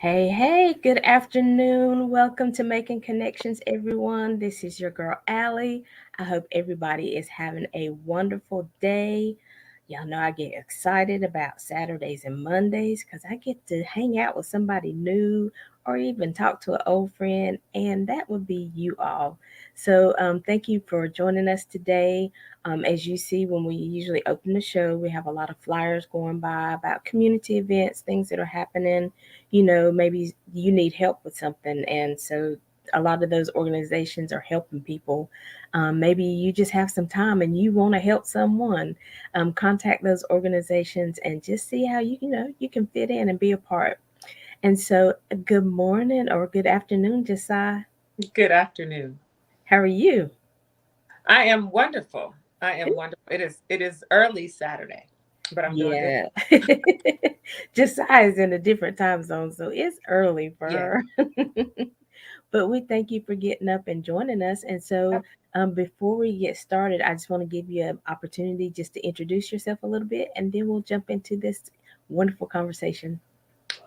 Hey, good afternoon. Welcome to Making Connections, everyone. This is your girl, Aly. I hope everybody is having a wonderful day. Y'all know I get excited about Saturdays and Mondays because I get to hang out with somebody new or even talk to an old friend, and that would be you all. So, thank you for joining us today. As you see, when we usually open the show, we have a lot of flyers going by about community events, things that are happening. Maybe you need help with something. And so a lot of those organizations are helping people. Maybe you just have some time and you want to help someone. Contact those organizations and just see how you can fit in and be a part. And so, good morning or good afternoon, Josiah. Good afternoon. How are you? I am wonderful. I am wonderful. It is early Saturday, but I'm doing good. Yeah. Josiah is in a different time zone, so it's early for Yeah. her. But we thank you for getting up and joining us. And so, before we get started, I just want to give you an opportunity just to introduce yourself a little bit, and then we'll jump into this wonderful conversation.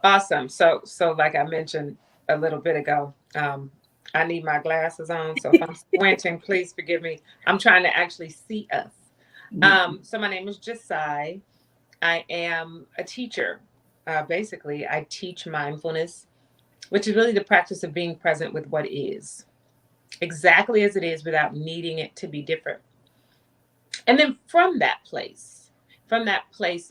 Awesome. So like I mentioned a little bit ago, I need my glasses on. So if I'm squinting, please forgive me. I'm trying to actually see us. So my name is Josiah. I am a teacher. Basically, I teach mindfulness, which is really the practice of being present with what is, exactly as it is without needing it to be different. And then from that place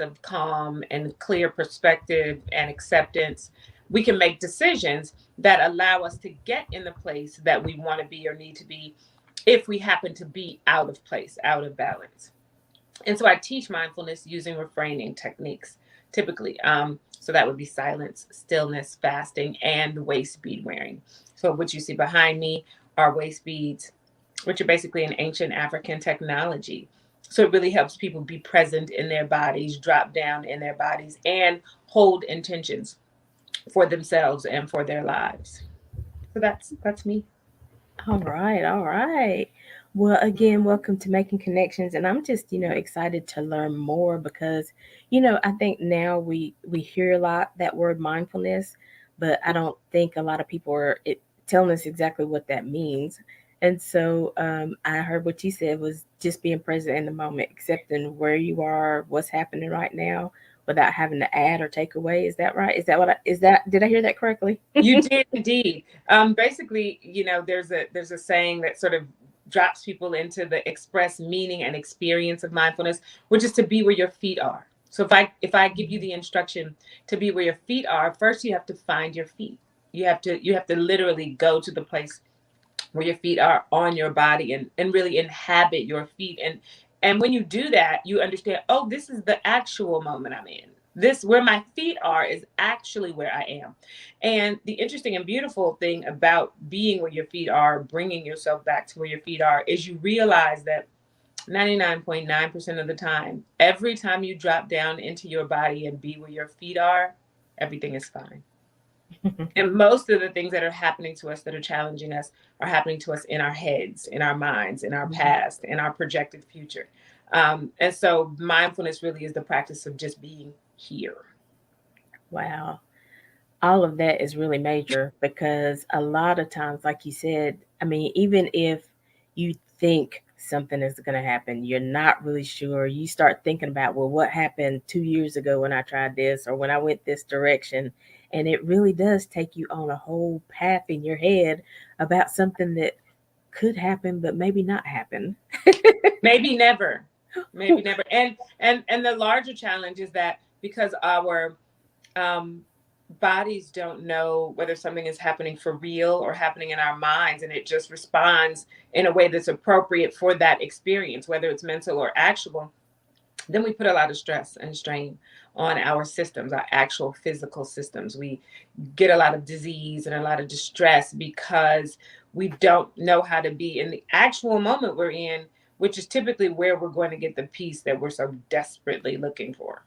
of calm and clear perspective and acceptance, we can make decisions that allow us to get in the place that we want to be or need to be if we happen to be out of place, out of balance. And so I teach mindfulness using refraining techniques typically. So that would be silence, stillness, fasting, and waist bead wearing. So what you see behind me are waist beads, which are basically an ancient African technology. So it really helps people be present in their bodies, drop down in their bodies, and hold intentions for themselves and for their lives. So that's me. All right. Well, again, welcome to Making Connections, and I'm just, excited to learn more because, I think now we hear a lot that word mindfulness, but I don't think a lot of people are telling us exactly what that means. And so, I heard what you said was just being present in the moment, accepting where you are, what's happening right now, without having to add or take away. Is that right? Is that what is that? Did I hear that correctly? You did indeed. Basically, there's a saying that sort of drops people into the express meaning and experience of mindfulness, which is to be where your feet are. So if I give you the instruction to be where your feet are, first you have to find your feet. You have to literally go to the place where your feet are on your body and really inhabit your feet. And when you do that, you understand, oh, this is the actual moment I'm in. This where my feet are is actually where I am. And the interesting and beautiful thing about being where your feet are, bringing yourself back to where your feet are, is you realize that 99.9% of the time, every time you drop down into your body and be where your feet are, everything is fine. And most of the things that are happening to us that are challenging us are happening to us in our heads, in our minds, in our past, in our projected future. And so mindfulness really is the practice of just being here. Wow. All of that is really major because a lot of times, like you said, I mean, even if you think something is going to happen, you're not really sure. You start thinking about, well, what happened 2 years ago when I tried this or when I went this direction. And it really does take you on a whole path in your head about something that could happen, but maybe not happen. Maybe never. Maybe never. And the larger challenge is that because our um, bodies don't know whether something is happening for real or happening in our minds, and it just responds in a way that's appropriate for that experience, whether it's mental or actual, then we put a lot of stress and strain on our systems, our actual physical systems. We get a lot of disease and a lot of distress because we don't know how to be in the actual moment we're in, which is typically where we're going to get the peace that we're so desperately looking for.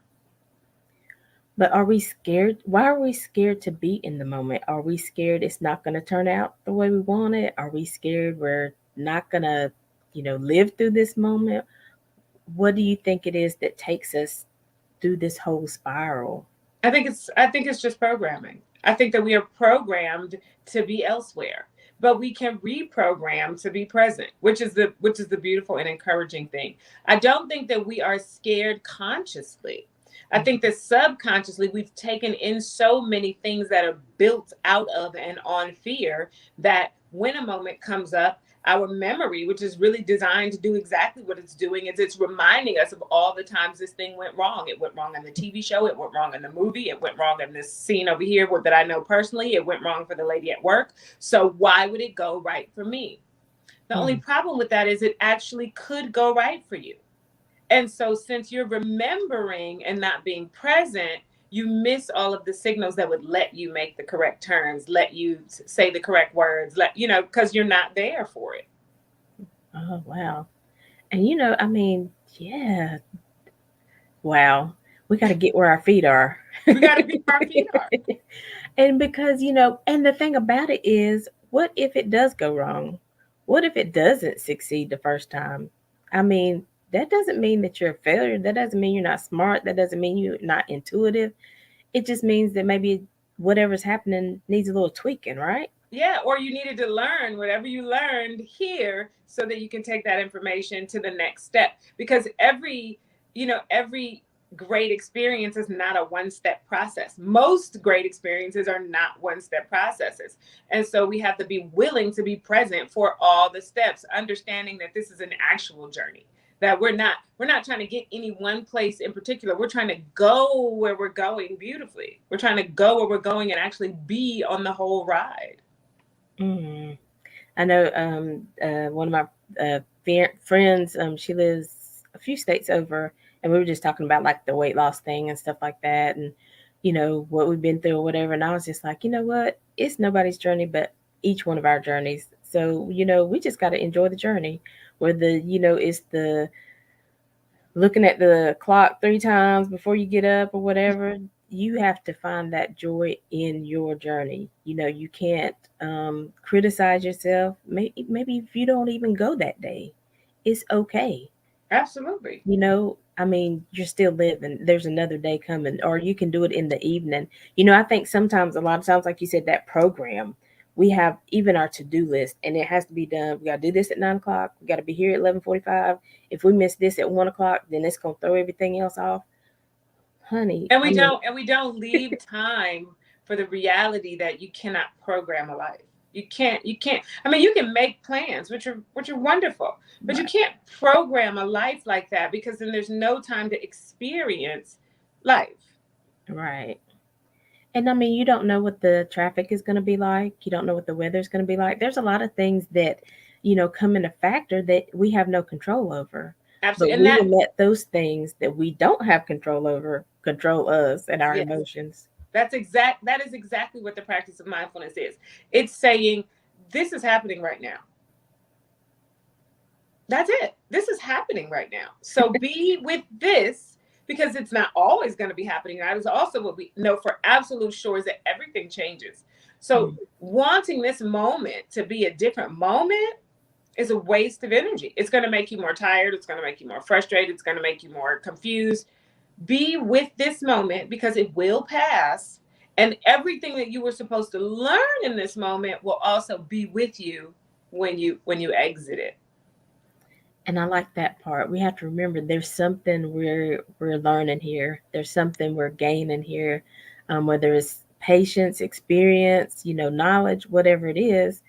But are we scared? Why are we scared to be in the moment? Are we scared it's not going to turn out the way we want it? Are we scared we're not going to, live through this moment? What do you think it is that takes us through this whole spiral? I think it's just programming. I think that we are programmed to be elsewhere, but we can reprogram to be present, which is the beautiful and encouraging thing. I don't think that we are scared consciously. I think that subconsciously we've taken in so many things that are built out of and on fear that when a moment comes up, our memory, which is really designed to do exactly what it's doing, is it's reminding us of all the times this thing went wrong. It went wrong in the TV show. It went wrong in the movie. It went wrong in this scene over here that I know personally. It went wrong for the lady at work. So why would it go right for me? The only problem with that is it actually could go right for you. And so since you're remembering and not being present, you miss all of the signals that would let you make the correct turns, let you say the correct words, because you're not there for it. Oh, wow. And I mean, yeah, wow. We got to get where our feet are. We got to be where our feet are. And because, and the thing about it is, what if it does go wrong? What if it doesn't succeed the first time? I mean, that doesn't mean that you're a failure. That doesn't mean you're not smart. That doesn't mean you're not intuitive. It just means that maybe whatever's happening needs a little tweaking, right? Yeah, or you needed to learn whatever you learned here so that you can take that information to the next step. Because every great experience is not a one-step process. Most great experiences are not one-step processes. And so we have to be willing to be present for all the steps, understanding that this is an actual journey. That we're not trying to get any one place in particular. We're trying to go where we're going beautifully. We're trying to go where we're going and actually be on the whole ride. Mm. I know one of my friends, she lives a few states over, and we were just talking about like the weight loss thing and stuff like that, and what we've been through or whatever. And I was just like, you know what? It's nobody's journey, but each one of our journeys. So we just got to enjoy the journey. Whether it's the looking at the clock 3 times before you get up or whatever, you have to find that joy in your journey. You can't criticize yourself. Maybe if you don't even go that day, it's okay. Absolutely. I mean, you're still living. There's another day coming, or you can do it in the evening. I think sometimes, a lot of times, like you said, that program, we have even our to-do list, and it has to be done. We got to do this at 9 o'clock. We got to be here at 11:45. If we miss this at 1 o'clock, then it's gonna throw everything else off, honey. And I we mean, don't leave time for the reality that you cannot program a life. You can't. I mean, you can make plans, which are wonderful, but you right, can't program a life like that, because then there's no time to experience life. right. And I mean, you don't know what the traffic is going to be like. You don't know what the weather is going to be like. There's a lot of things that, come in a factor that we have no control over. But Absolutely. And we that will let those things that we don't have control over control us and our yes, emotions. that is exactly what the practice of mindfulness is. It's saying this is happening right now. That's it. This is happening right now. So be with this, because it's not always going to be happening. That is also what we know for absolute sure, is that everything changes. So Mm. wanting this moment to be a different moment is a waste of energy. It's going to make you more tired. It's going to make you more frustrated. It's going to make you more confused. Be with this moment, because it will pass. And everything that you were supposed to learn in this moment will also be with you when you exit it. And I like that part. We have to remember there's something we're learning here. There's something we're gaining here, whether it's patience, experience, knowledge, whatever it is.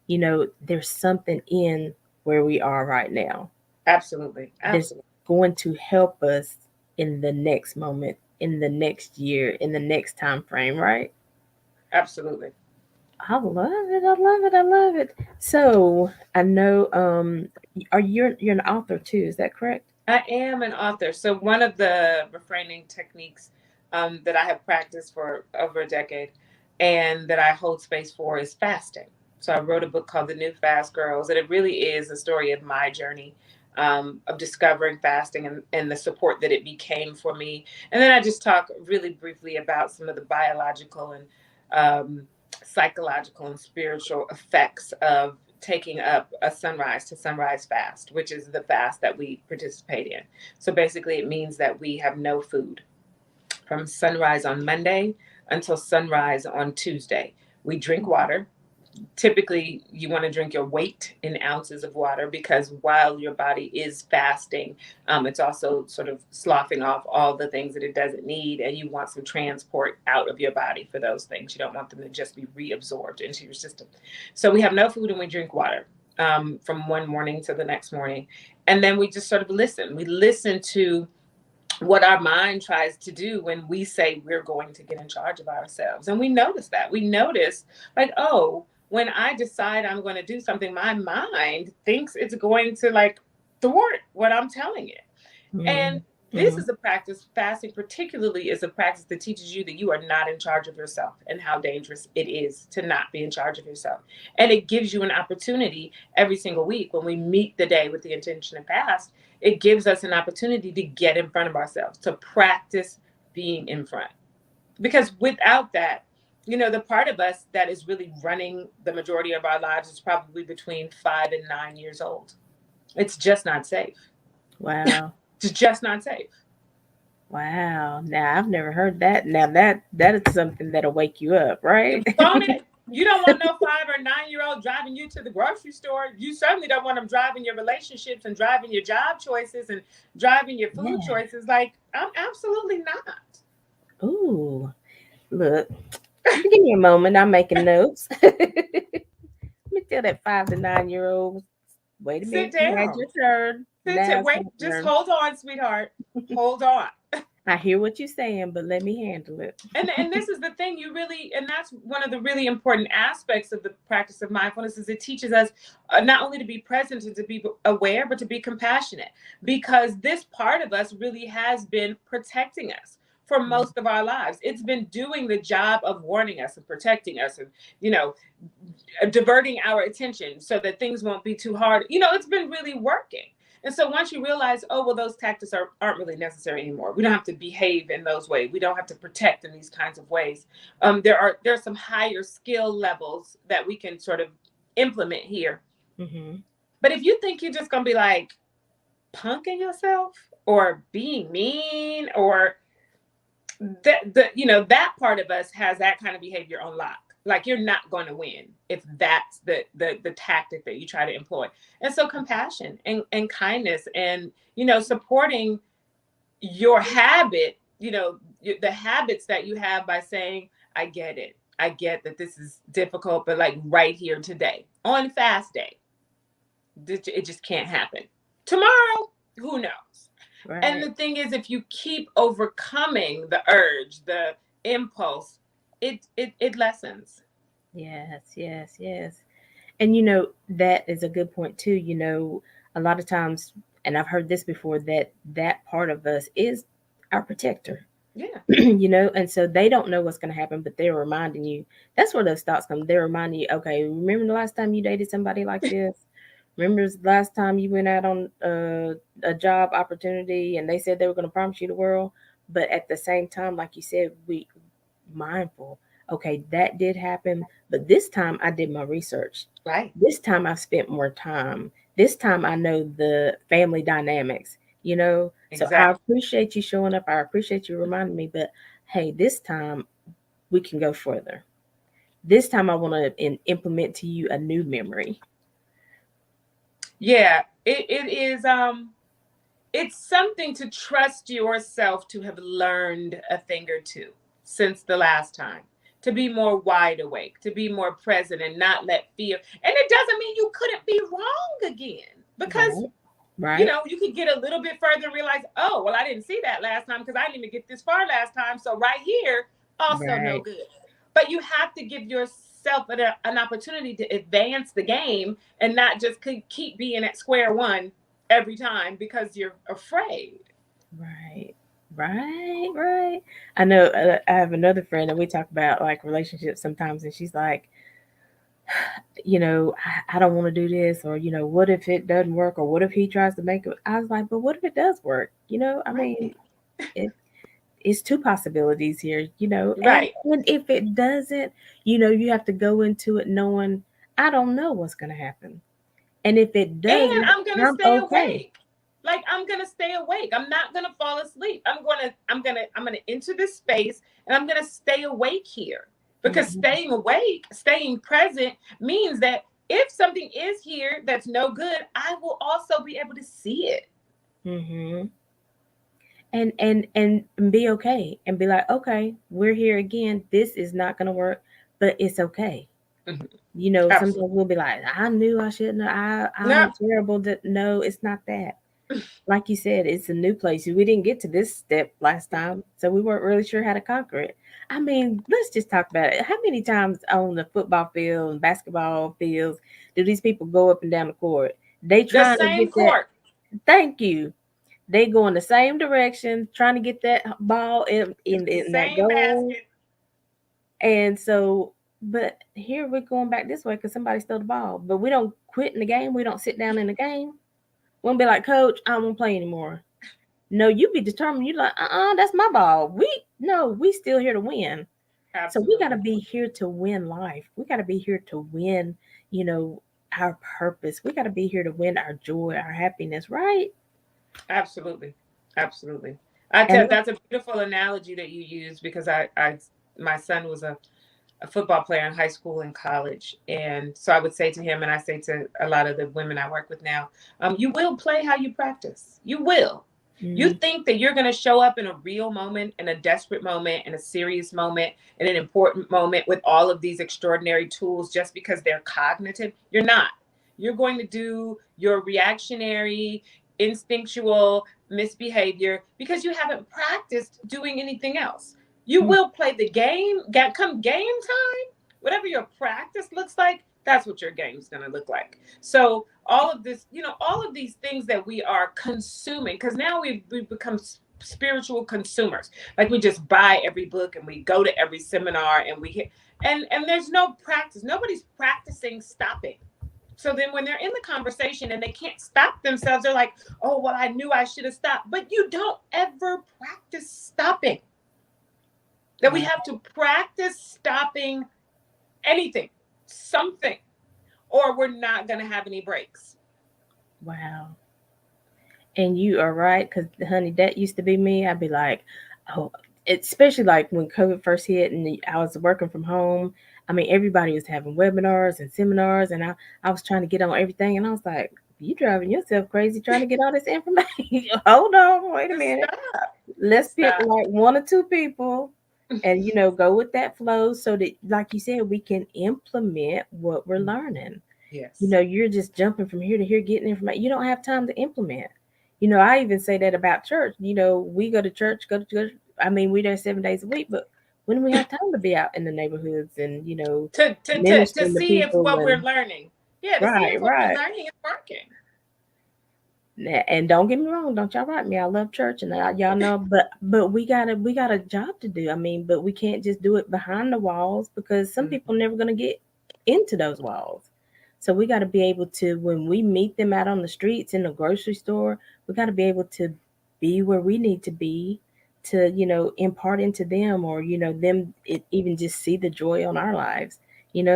There's something in where we are right now. Absolutely. That's Absolutely. going to help us in the next moment, in the next year, in the next time frame, right? Absolutely. I love it. I love it. I love it. So I know are you're an author too, is that correct? I am an author. So one of the refraining techniques that I have practiced for over a decade and that I hold space for is fasting. So I wrote a book called The New Fast Girls, and it really is a story of my journey of discovering fasting and the support that it became for me. And then I just talk really briefly about some of the biological and psychological and spiritual effects of taking up a sunrise to sunrise fast, which is the fast that we participate in. So basically, it means that we have no food from sunrise on Monday until sunrise on Tuesday. We drink water. Typically, you want to drink your weight in ounces of water, because while your body is fasting, it's also sort of sloughing off all the things that it doesn't need, and you want some transport out of your body for those things. You don't want them to just be reabsorbed into your system. So we have no food and we drink water, from one morning to the next morning. And then we just sort of listen. We listen to what our mind tries to do when we say we're going to get in charge of ourselves. And we notice that. We notice, like, oh, when I decide I'm going to do something, my mind thinks it's going to like thwart what I'm telling it. And this Mm-hmm. is a practice, fasting particularly is a practice that teaches you that you are not in charge of yourself, and how dangerous it is to not be in charge of yourself. And it gives you an opportunity every single week when we meet the day with the intention to fast. It gives us an opportunity to get in front of ourselves, to practice being in front. Because without that, the part of us that is really running the majority of our lives is probably between 5 and 9 years old. It's just not safe. Wow. It's just not safe. Wow. Now I've never heard that. Now that is something that'll wake you up, right? Phone it. You don't want no 5 or 9 year old driving you to the grocery store. You certainly don't want them driving your relationships and driving your job choices and driving your food Yeah. choices. Like, I'm absolutely not. Ooh. Look, give me a moment. I'm making notes. Let me tell that 5 to 9 year old. Wait a Sit minute. You had down. your turn. Now it's Wait, my just turn. hold on, sweetheart. Hold on. I hear what you're saying, but let me handle it. And this is the thing, and that's one of the really important aspects of the practice of mindfulness, is it teaches us, not only to be present and to be aware, but to be compassionate, because this part of us really has been protecting us for most of our lives. It's been doing the job of warning us and protecting us, and you know diverting our attention so that things won't be too hard. It's been really working. And so once you realize, oh, well, those tactics aren't really necessary anymore. We don't have to behave in those ways. We don't have to protect in these kinds of ways. There are some higher skill levels that we can sort of implement here. Mm-hmm. But if you think you're just going to be like punking yourself or being mean, or that part of us has that kind of behavior on lock. Like, you're not going to win if that's the tactic that you try to employ. And so compassion and kindness, and supporting your habit, the habits that you have, by saying, I get it, I get that this is difficult, but like right here today on fast day, it just can't happen. Tomorrow, who knows? And Right. the thing is, if you keep overcoming the urge, the impulse, it lessens. Yes, yes, yes. And that is a good point too. A lot of times, and I've heard this before, that part of us is our protector. Yeah, And so they don't know what's going to happen, but they're reminding you. That's where those thoughts come. They're reminding you, okay, remember the last time you dated somebody like this? Remember the last time you went out on a job opportunity and they said they were going to promise you the world? But at the same time, like you said, we mindful. Okay, that did happen, but this time I did my research. right. This time I spent more time. This time I know the family dynamics. So I Exactly. appreciate you showing up. I appreciate you reminding me, but hey, this time we can go further. This time I want to implement to you a new memory. Yeah, it is. It's something to trust yourself to have learned a thing or two since the last time, to be more wide awake, to be more present, and not let fear. And it doesn't mean you couldn't be wrong again, because Right. Right. you could get a little bit further and realize, oh, well, I didn't see that last time because I didn't even get this far last time. So right here, also no Right. good. But you have to give yourself an opportunity to advance the game, and not just keep being at square one every time because you're afraid. Right. Right. Right. I know I have another friend and we talk about like relationships sometimes, and she's like, I don't want to do this, or what if it doesn't work, or what if he tries to make it. I was like, but what if it does work? I mean, Right. it, it's two possibilities here, and, Right. and if it doesn't, you have to go into it knowing I don't know what's going to happen. And if it And doesn't, I'm going to I'm stay okay. awake. Like, I'm gonna stay awake. I'm not gonna fall asleep. I'm gonna enter this space, and I'm gonna stay awake here. Because Mm-hmm. staying awake, staying present means that if something is here that's no good, I will also be able to see it. Mm-hmm. And be okay and be like, okay, we're here again. This is not gonna work, but it's okay. Mhm. You know, Absolutely. sometimes we'll be like, I knew I shouldn't. I'm No, terrible. That no, it's not that. Like you said, it's a new place. We didn't get to this step last time, so we weren't really sure how to conquer it. I mean, let's just talk about it. How many times on the football field and basketball fields do these people go up and down the court? They the trying to same get that. court, Thank you. They go in the same direction, trying to get that ball the in that same goal. basket. And so, but here we're going back this way because somebody stole the ball. But we don't quit in the game. We don't sit down in the game. We won't be like, Coach, I won't play anymore. No, you be determined. You like, that's my ball. We no, we still here to win. So we got to Absolutely. be here to win life. We got to be here to win, you know, our purpose. We got to be here to win our joy, our happiness, right? Absolutely. Absolutely. I And tell that's a beautiful analogy that you use, because I my son was a football player in high school and college. And so I would say to him, and I say to a lot of the women I work with now, you will play how you practice. You will. You mm, think that you're going to show up in a real moment, in a desperate moment, in a serious moment, in an important moment with all of these extraordinary tools just because they're cognitive. You're not. You're going to do your reactionary, instinctual misbehavior because you haven't practiced doing anything else. You mm, will play the game. Come game time, whatever your practice looks like, that's what your game's going to look like. So all of this, all of these things that we are consuming, because now we've become spiritual consumers. Like, we just buy every book and we go to every seminar, and we hit, and there's no practice. Nobody's practicing stopping. So then when they're in the conversation and they can't stop themselves, they're like, oh, well, I knew I should have stopped. But you don't ever practice stopping. That we wow, have to practice stopping anything, something, or we're not going to have any breaks. wow. And you are right, because honey, that used to be me. I'd be like, oh, especially like when COVID first hit and I was working from home. I mean, everybody was having webinars and seminars, and I was trying to get on everything, and I was like, you driving yourself crazy trying to get all this information. Hold on, wait a Just minute. stop. Let's pick Stop. like one or two people and go with that flow so that, like you said, we can implement what we're learning. Yes. You're just jumping from here to here getting information. You don't have time to implement. I even say that about church. We go to church, go to church. I mean, we there 7 days a week, but when do we have time to be out in the neighborhoods and To ministering to see if people what we're and learning, yeah, to see right, if what we're right. learning is working. And don't get me wrong, don't y'all write me. I love church, and y'all know, but we got a job to do. I mean, but we can't just do it behind the walls because some Mhm. people never gonna get into those walls. So we got to be able to, when we meet them out on the streets in the grocery store, we got to be able to be where we need to be to impart into them, or them even just see the joy on our lives.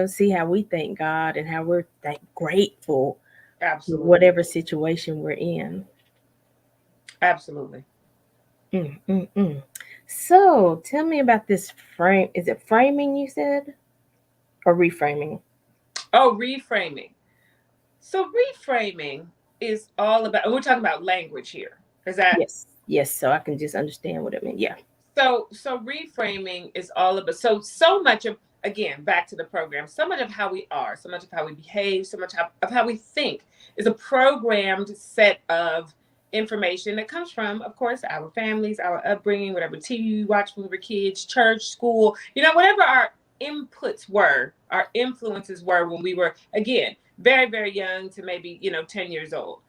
See how we thank God and how we're grateful for Absolutely. whatever situation we're in. Absolutely. Mm, mm, mm. So tell me about this frame. Is it framing you said, or reframing? Oh, reframing. So reframing is all about, and we're talking about language here. Is that Yes, yes. So I can just understand what it means. Yeah. so reframing is all about, so much of, again, back to the program, so much of how we are, so much of how we behave, so much of how we think is a programmed set of information that comes from, of course, our families, our upbringing, whatever TV we watched when we were kids, church, school, whatever our inputs were, our influences were when we were, again, very, very young to maybe, 10 years old.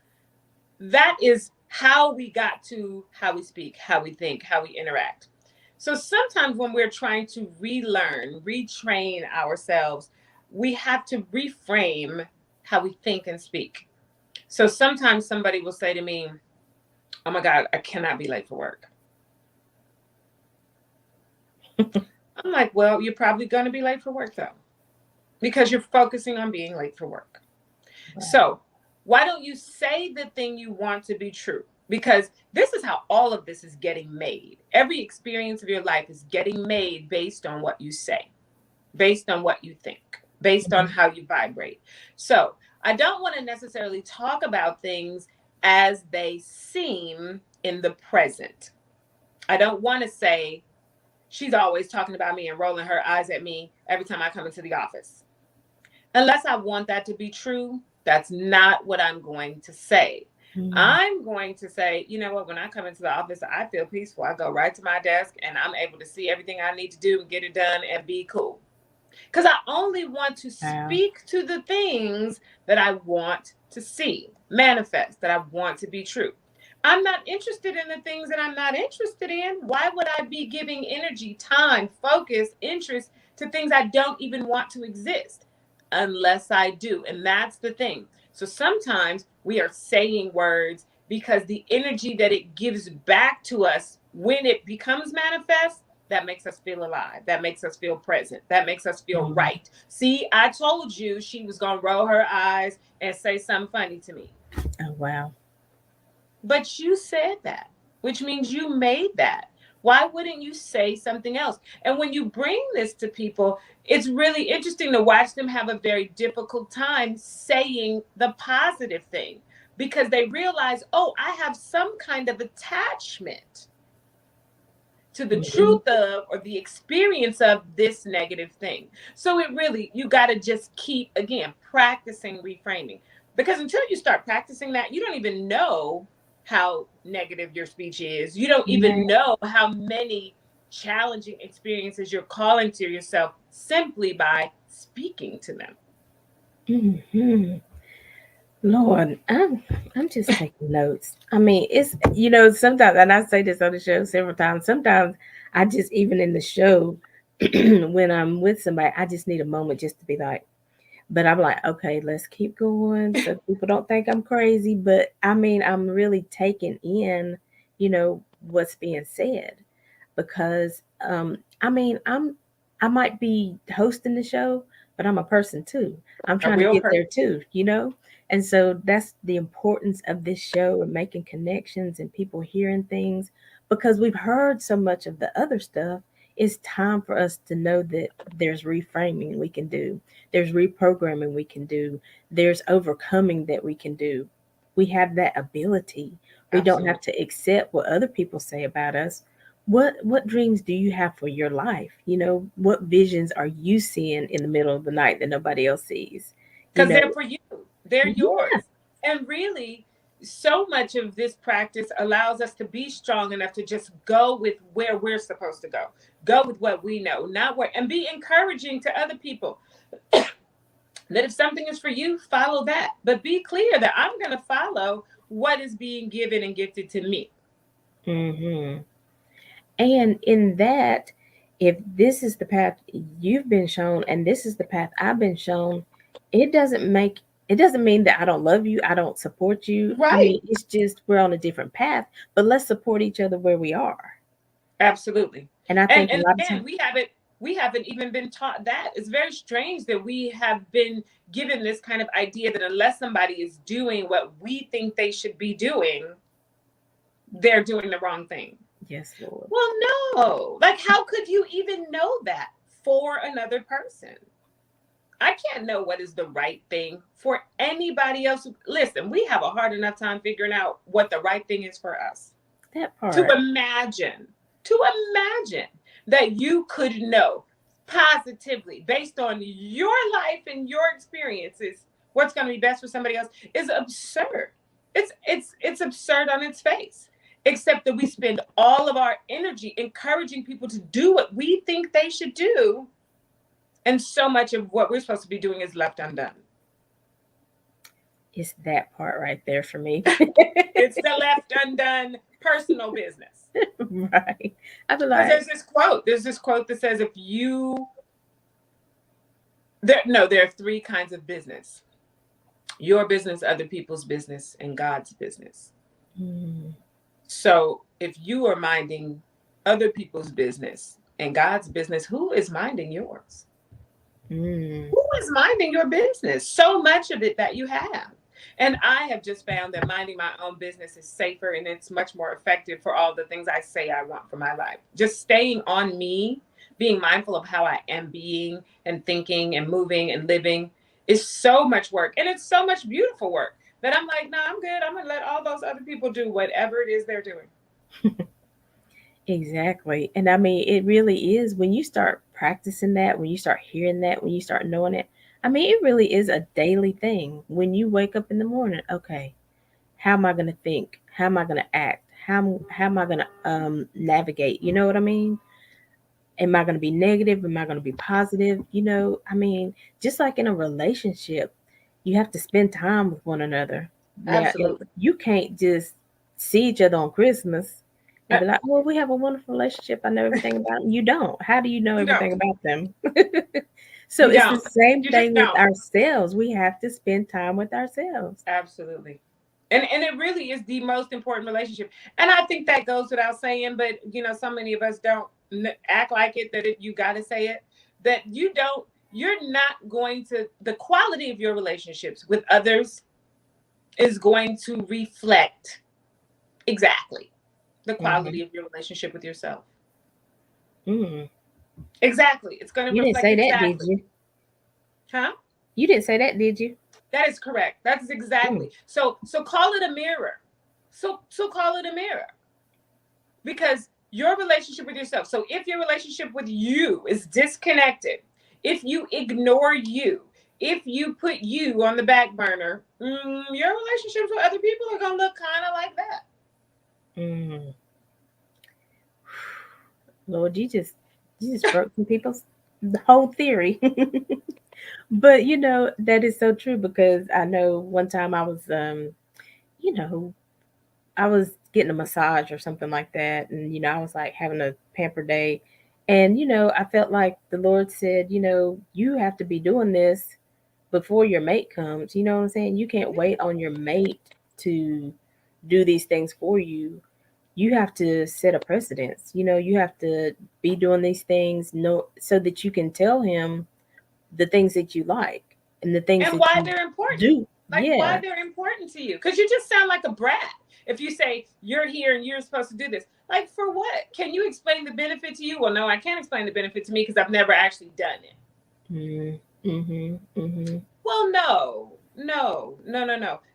That is how we got to how we speak, how we think, how we interact. So sometimes when we're trying to relearn, retrain ourselves, we have to reframe how we think and speak. So sometimes somebody will say to me, oh my God, I cannot be late for work. I'm like, well, you're probably going to be late for work though, because you're focusing on being late for work. Right. So Why don't you say the thing you want to be true? Because this is how all of this is getting made. Every experience of your life is getting made based on what you say, based on what you think, based on how you vibrate. So I don't want to necessarily talk about things as they seem in the present. I don't want to say, she's always talking about me and rolling her eyes at me every time I come into the office. Unless I want that to be true, that's not what I'm going to say. Mm-hmm. I'm going to say, you know what, when I come into the office, I feel peaceful. I go right to my desk and I'm able to see everything I need to do and get it done and be cool. Because I only want to Wow. speak to the things that I want to see, manifest, that I want to be true. I'm not interested in the things that I'm not interested in. Why would I be giving energy, time, focus, interest to things I don't even want to exist? Unless I do. And that's the thing. So sometimes we are saying words because the energy that it gives back to us when it becomes manifest, that makes us feel alive. That makes us feel present. That makes us feel Mm-hmm. right. See, I told you she was going to roll her eyes and say something funny to me. Oh, wow. But you said that, which means you made that. Why wouldn't you say something else? And when you bring this to people, it's really interesting to watch them have a very difficult time saying the positive thing because they realize, oh, I have some kind of attachment to the Mm-hmm. truth of or the experience of this negative thing. So it really, you got to just keep, again, practicing reframing. Because until you start practicing that, you don't even know how negative your speech is. You don't even know how many challenging experiences you're calling to yourself simply by speaking to them. Mm-hmm. Lord, I'm just taking notes. I mean, it's sometimes, and I say this on the show several times. Sometimes I just even in the show when I'm with somebody, I just need a moment just to be like. But I'm like, okay, let's keep going so people don't think I'm crazy. But I mean, I'm really taking in, you know, what's being said because I mean, I might be hosting the show, but I'm a person too. I'm A trying to real get person. there too, you know? And so that's the importance of this show and making connections and people hearing things because we've heard so much of the other stuff. It's time for us to know that there's reframing we can do, there's reprogramming we can do, there's overcoming that we can do. We have that ability. We don't Absolutely. have to accept what other people say about us. What dreams do you have for your life? What visions are you seeing in the middle of the night that nobody else sees? You Because know, they're for you, they're yeah. yours. And really, so much of this practice allows us to be strong enough to just go with where we're supposed to go with what we know, not where, and be encouraging to other people that if something is for you, follow that. But be clear that I'm going to follow what is being given and gifted to me. Hmm. And in that, if this is the path you've been shown and this is the path I've been shown, it doesn't make it doesn't mean that I don't love you, I don't support you. I Right. mean, it's just we're on a different path, but let's support each other where we are. Absolutely. And I And think a and lot of again, times, we haven't even been taught that. It's very strange that we have been given this kind of idea that unless somebody is doing what we think they should be doing, they're doing the wrong thing. yes, Lord. Well, no. Like, how could you even know that for another person? I can't know what is the right thing for anybody else. Listen, we have a hard enough time figuring out what the right thing is for us. That To part. imagine, to imagine that you could know positively based on your life and your experiences what's going to be best for somebody else is absurd. It's absurd on its face. Except that we spend all of our energy encouraging people to do what we think they should do, and so much of what we're supposed to be doing is left undone. It's that part right there for me. It's the left undone personal business. Right. I be Because like, there's this quote that says if you there no there are three kinds of business: your business, other people's business, and God's business. mm, So if you are minding other people's business and God's business, who is minding yours? mm, Who is minding your business? So much of it that you have. And I have just found that minding my own business is safer and it's much more effective for all the things I say I want for my life. Just staying on me, being mindful of how I am being and thinking and moving and living is so much work. And it's so much beautiful work that I'm like, no, I'm good. I'm going to let all those other people do whatever it is they're doing. Exactly. And I mean, it really is when you start practicing that, when you start hearing that, when you start knowing it. I mean, it really is a daily thing. When you wake up in the morning, okay, how am I going to think? How am I going to act? How am I going to navigate? You know what I mean? Am I going to be negative? Am I going to be positive? I mean, just like in a relationship, you have to spend time with one another. Now, Absolutely. you can't just see each other on Christmas and Uh, be like, "Oh, we have a wonderful relationship. I know everything about them." You don't. How do you know you don't. everything about them? So You it's the don't. same You just thing with don't. ourselves. We have to spend time with ourselves. Absolutely. And it really is the most important relationship. And I think that goes without saying, but so many of us don't act like it, that you got to say it, that you're not going to, the quality of your relationships with others is going to reflect exactly the Hmm. quality of your relationship with yourself. Mm. Exactly. It's going to You didn't reflect say that, did exactly. you? Huh? You didn't say that, did you? That is correct. That's Mm. exactly. So call it a mirror. So call it a mirror, because your relationship with yourself. So if your relationship with you is disconnected, if you ignore you, if you put you on the back burner, your relationships with other people are going to look kind of like that. Mm. Lord, you just broke some people's the whole theory. But that is so true because I know one time you know, I was getting a massage or something like that, and I was like having a pamper day, and I felt like the Lord said, you have to be doing this before your mate comes. You know what I'm saying? You can't wait on your mate to do these things for you. You have to set a precedence. You have to be doing these things so that you can tell him the things that you like and the things And that why you they're important. do. Like why Yeah. they're important to you. Because you just sound like a brat if you say you're here and you're supposed to do this. Like for what? Can you explain the benefit to you? Well, no, I can't explain the benefit to me because I've never actually done it. Mm, mhm. Mhm. Well, no.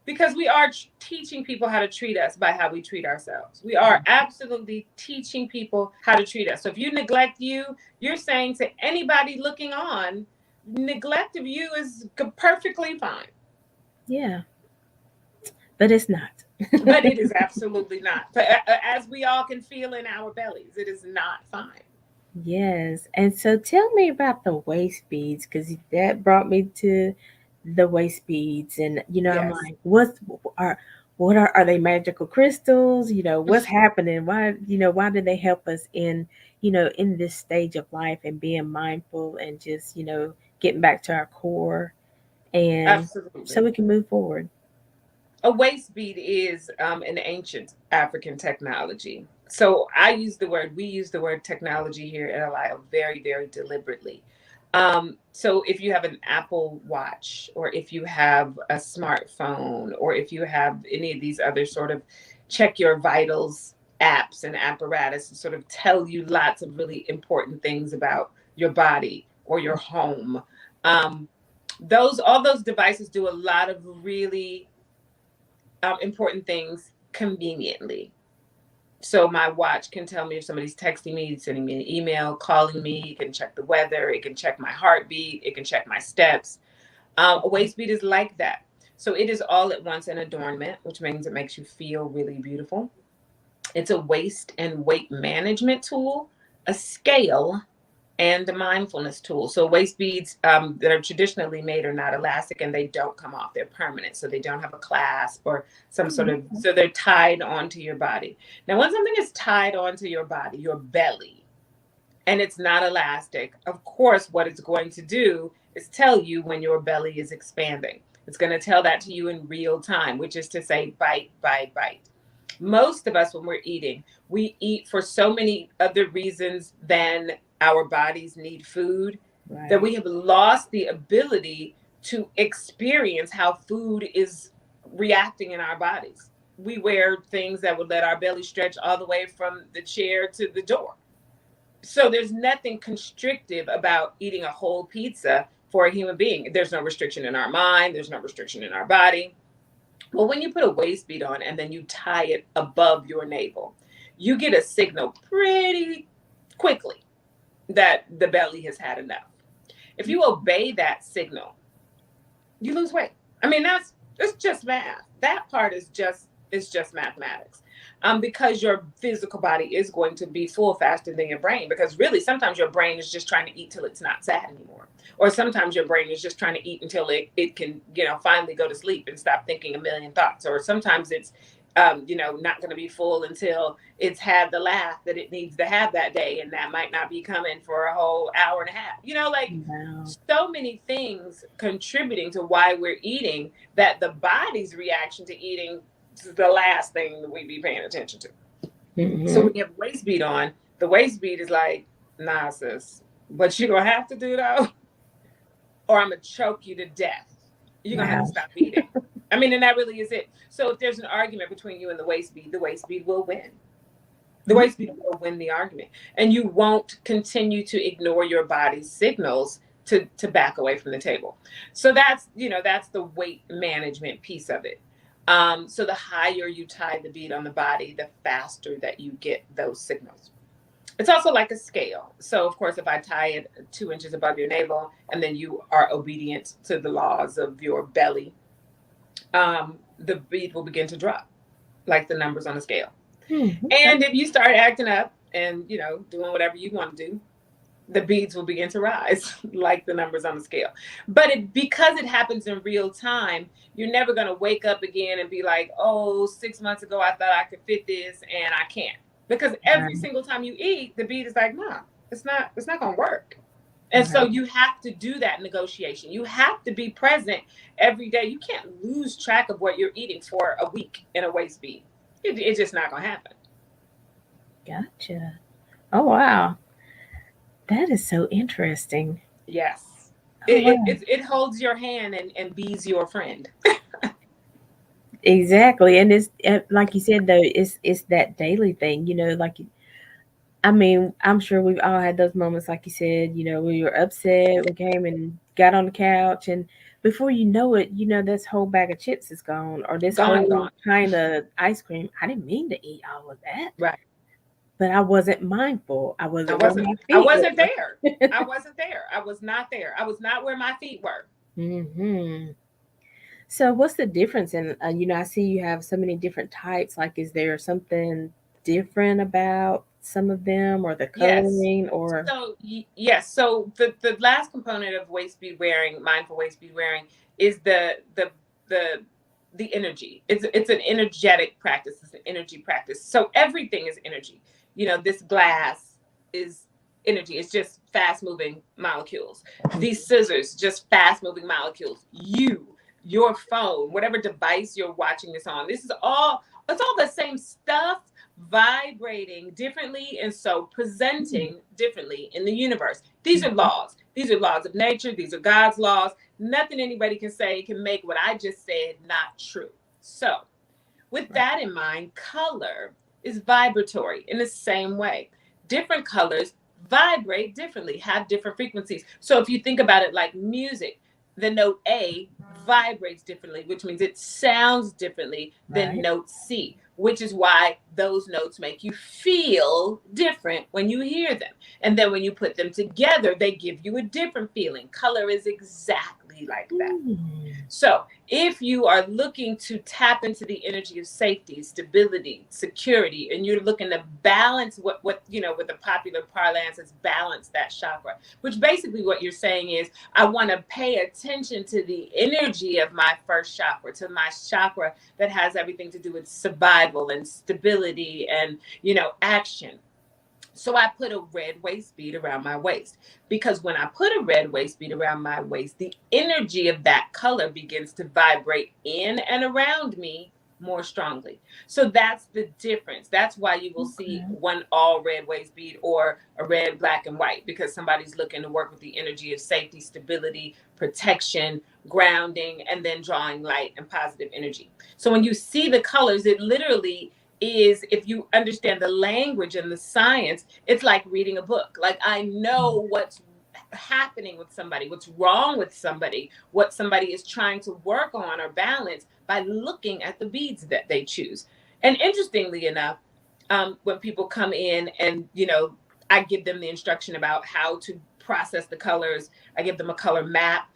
Because we are teaching people how to treat us by how we treat ourselves. We are absolutely teaching people how to treat us. So if you neglect you, you're saying to anybody looking on, neglect of you is perfectly fine. Yeah, but it's not. But it is absolutely not. As we all can feel in our bellies, it is not fine. Yes. And so tell me about the waist beads because that brought me to the waist beads. And I'm Yes. like, are what are they magical crystals? What's happening? Why do they help us in this stage of life and being mindful and just, getting back to our core and so Absolutely. we can move forward. A waist bead is an ancient African technology. So we use the word technology here at Aly very, very deliberately. So if you have an Apple Watch, or if you have a smartphone, or if you have any of these other sort of check your vitals apps and apparatus to sort of tell you lots of really important things about your body or your home, um, all those devices do a lot of really important things conveniently. So my watch can tell me if somebody's texting me, sending me an email, calling me. It can check the weather. It can check my heartbeat. It can check my steps. A waist bead is like that. So it is all at once an adornment, which means it makes you feel really beautiful. It's a waist and weight management tool, a scale, and the mindfulness tool. So waist beads that are traditionally made are not elastic and they don't come off. They're permanent. So they don't have a clasp or some sort Mm, of, so they're tied onto your body. Now, when something is tied onto your body, your belly, and it's not elastic, of course, what it's going to do is tell you when your belly is expanding. It's going to tell that to you in real time, which is to say, bite, bite, bite. Most of us, when we're eating, we eat for so many other reasons than our bodies need food, that right. we have lost the ability to experience how food is reacting in our bodies. We wear things that would let our belly stretch all the way from the chair to the door. So there's nothing constrictive about eating a whole pizza for a human being. There's no restriction in our mind, there's no restriction in our body. Well, when you put a waist bead on and then you tie it above your navel, you get a signal pretty quickly that the belly has had enough. If you obey that signal, you lose weight. I mean, it's just math. That part is just mathematics. Because your physical body is going to be full faster than your brain. Because really, sometimes your brain is just trying to eat till it's not sad anymore, or sometimes your brain is just trying to eat until it can finally go to sleep and stop thinking a million thoughts, or sometimes it's not going to be full until it's had the laugh that it needs to have that day, and that might not be coming for a whole hour and a half. Wow. So many things contributing to why we're eating, that the body's reaction to eating is the last thing that we be paying attention to. So when you have a waist bead on, the waist bead is like, nah, sis, what you gonna have to do though, or I'm gonna choke you to death. You're gonna have to stop eating. I mean, and that really is it. So if there's an argument between you and the waist bead will win. The waist bead will win the argument, and you won't continue to ignore your body's signals to back away from the table. So that's the weight management piece of it. So the higher you tie the bead on the body, the faster that you get those signals. It's also like a scale. So of course, if I tie it 2 inches above your navel, and then you are obedient to the laws of your belly, the bead will begin to drop, like the numbers on a scale. And if you start acting up and doing whatever you want to do, the beads will begin to rise like the numbers on the scale. But because it happens in real time, you're never going to wake up again and be like, oh, 6 months ago I thought I could fit this and I can't. Because every single time you eat, the bead is like, nah, it's not going to work. And so you have to do that negotiation. You have to be present every day. You can't lose track of what you're eating for a week in a waist bead. It's just not going to happen. Gotcha. Oh, wow. That is so interesting. Yes. Oh, wow. It holds your hand and bees your friend. Exactly. And it's like you said though, it's that daily thing, like I mean, I'm sure we've all had those moments, like you said, we were upset, we came and got on the couch, and before you know it, this whole bag of chips is gone, or this whole Gone. kind of ice cream. I didn't mean to eat all of that, Right. but I wasn't mindful. I I wasn't where wasn't my I feet wasn't were. there. I wasn't there. I was not there. I was not where my feet were. Hmm. So, what's the difference? And I see you have so many different types. Like, is there something different about some of them, or the Yes. coloring, or? So yes. So the last component of waist bead wearing, mindful waist bead wearing, is the the energy. It's an energetic practice. It's an energy practice. So everything is energy. This glass is energy. It's just fast moving molecules. These scissors, just fast moving molecules. Your phone, whatever device you're watching this on, it's all the same stuff, vibrating differently, and so presenting differently in the universe. These are laws. These are laws of nature. These are God's laws. Nothing anybody can say can make what I just said not true. So, with that in mind, color is vibratory in the same way. Different colors vibrate differently, have different frequencies. So, if you think about it like music, the note A vibrates differently, which means it sounds differently than note C, which is why those notes make you feel different when you hear them. And then when you put them together, they give you a different feeling. Color is exactly like that. So if you are looking to tap into the energy of safety, stability, security, and you're looking to balance what with the popular parlance is balance that chakra, which basically what you're saying is, I want to pay attention to the energy of my first chakra, to my chakra that has everything to do with survival and stability and, action. So I put a red waist bead around my waist, because when I put a red waist bead around my waist, the energy of that color begins to vibrate in and around me more strongly. So that's the difference. That's why you will see Okay. one all red waist bead or a red, black, and white, because somebody's looking to work with the energy of safety, stability, protection, grounding, and then drawing light and positive energy. So when you see the colors, it literally is, if you understand the language and the science, it's like reading a book. Like, I know what's happening with somebody, what's wrong with somebody, what somebody is trying to work on or balance by looking at the beads that they choose. And interestingly enough, when people come in and, I give them the instruction about how to process the colors. I give them a color map.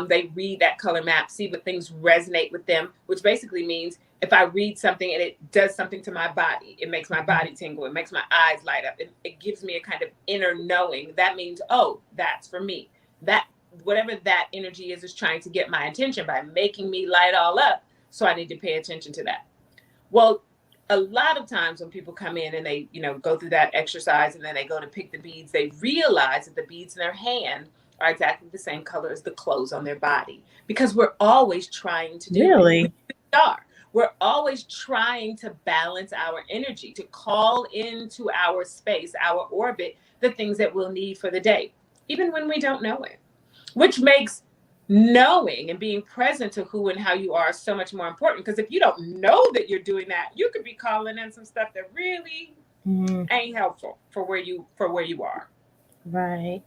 They read that color map, see what things resonate with them, which basically means if I read something and it does something to my body, it makes my body tingle, it makes my eyes light up, it gives me a kind of inner knowing. That means, oh, that's for me. That whatever that energy is trying to get my attention by making me light all up. So I need to pay attention to that. Well, a lot of times when people come in and they, go through that exercise and then they go to pick the beads, they realize that the beads in their hand are exactly the same color as the clothes on their body, because we're always trying to do it. We Really? are. We're always trying to balance our energy, to call into our space, our orbit, the things that we'll need for the day, even when we don't know it, which makes knowing and being present to who and how you are so much more important. Because if you don't know that you're doing that, you could be calling in some stuff that really Mm, ain't helpful for where you are. right.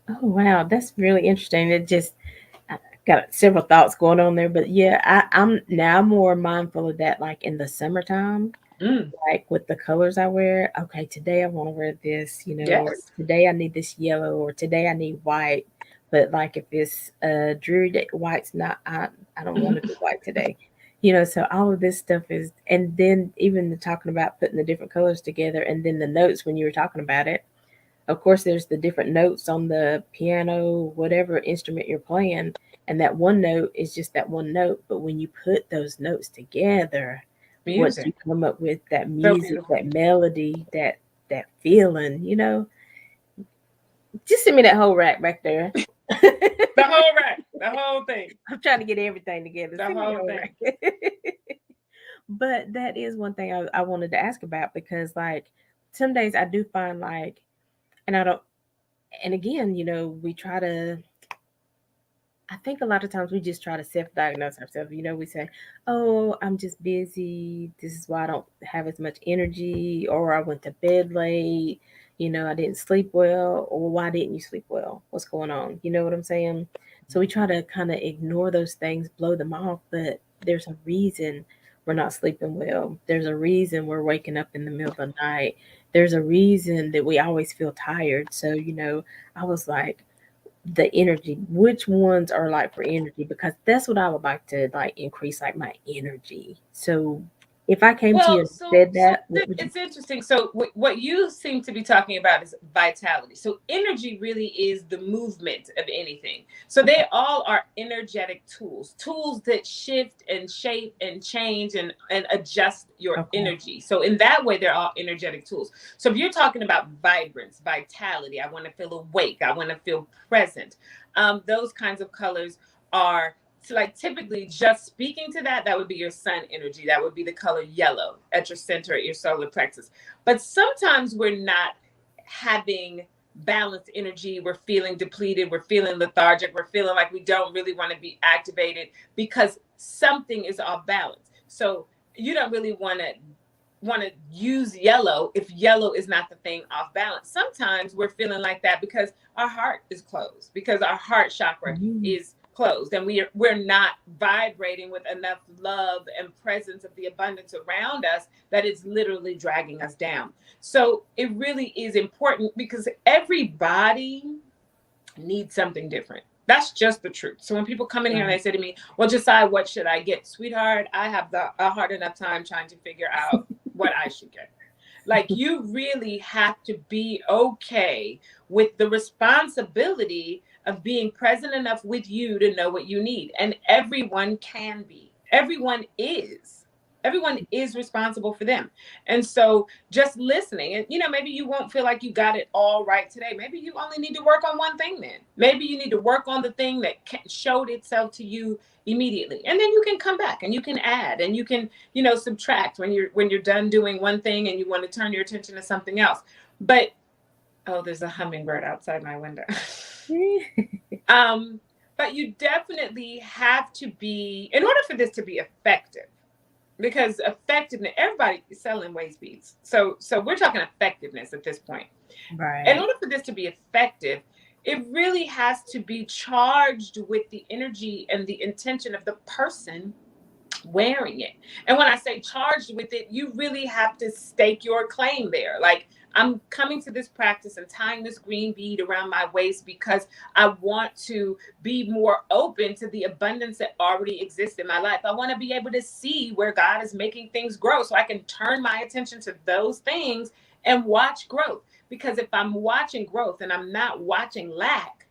Oh wow, that's really interesting. It just I got several thoughts going on there, but yeah, I'm now more mindful of that. Like in the summertime, Mm, like with the colors I wear. Okay, today I want to wear this, or yes. today I need this yellow, or today I need white. But like if it's dreary day, white's not. I don't want to do white today. So all of this stuff is, and then even the talking about putting the different colors together, and then the notes when you were talking about it. Of course, there's the different notes on the piano, whatever instrument you're playing, and that one note is just that one note. But when you put those notes together, what you Music. come up with, that So music, beautiful. that melody, that feeling, just send me that whole rack back there. The whole rack. The whole thing. I'm trying to get everything together. The Send me the whole whole thing. rack. But that is one thing I wanted to ask about because, like, some days I do find like, and I don't, and again, we try to I think a lot of times we just try to self-diagnose ourselves. We say, "Oh, I'm just busy. This is why I don't have as much energy," or "I went to bed late. I didn't sleep well." Or "Why didn't you sleep well? What's going on?" You know what I'm saying? So we try to kind of ignore those things, blow them off, but there's a reason we're not sleeping well. There's a reason we're waking up in the middle of the night. There's a reason that we always feel tired. So, I was like, the energy, which ones are like for energy, because that's what I would like to like increase, like my energy. So if I came to you Well, and so said so that, what would you? it's interesting. So what you seem to be talking about is vitality. So energy really is the movement of anything. So Okay. they all are energetic tools, tools that shift and shape and change and adjust your Okay. energy. So in that way, they're all energetic tools. So if you're talking about vibrance, vitality, I want to feel awake, I want to feel present. Those kinds of colors are, so like, typically, just speaking to that, that would be your sun energy. That would be the color yellow at your center, at your solar plexus. But sometimes we're not having balanced energy. We're feeling depleted. We're feeling lethargic. We're feeling like we don't really want to be activated because something is off balance. So you don't really want to use yellow if yellow is not the thing off balance. Sometimes we're feeling like that because our heart is closed, because our heart chakra Mm, is closed, and we're not vibrating with enough love and presence of the abundance around us, that it's literally dragging us down. So it really is important, because everybody need something different. That's just the truth. So when people come in here and right. they say to me, "Well, Josiah, what should I get?" Sweetheart, I have a hard enough time trying to figure out what I should get. Like, you really have to be okay with the responsibility of being present enough with you to know what you need. And everyone can be. Everyone is. Everyone is responsible for them. And so just listening, and maybe you won't feel like you got it all right today. Maybe you only need to work on one thing then. Maybe you need to work on the thing that showed itself to you immediately. And then you can come back and you can add and you can, subtract when you're done doing one thing and you want to turn your attention to something else. But oh, there's a hummingbird outside my window. um, but you definitely have to be, in order for this to be effective, because effectiveness, everybody is selling waist beads. So we're talking effectiveness at this point. Right. In order for this to be effective, it really has to be charged with the energy and the intention of the person wearing it. And when I say charged with it, you really have to stake your claim there. Like, I'm coming to this practice and tying this green bead around my waist because I want to be more open to the abundance that already exists in my life. I want to be able to see where God is making things grow so I can turn my attention to those things and watch growth. Because if I'm watching growth and I'm not watching lack,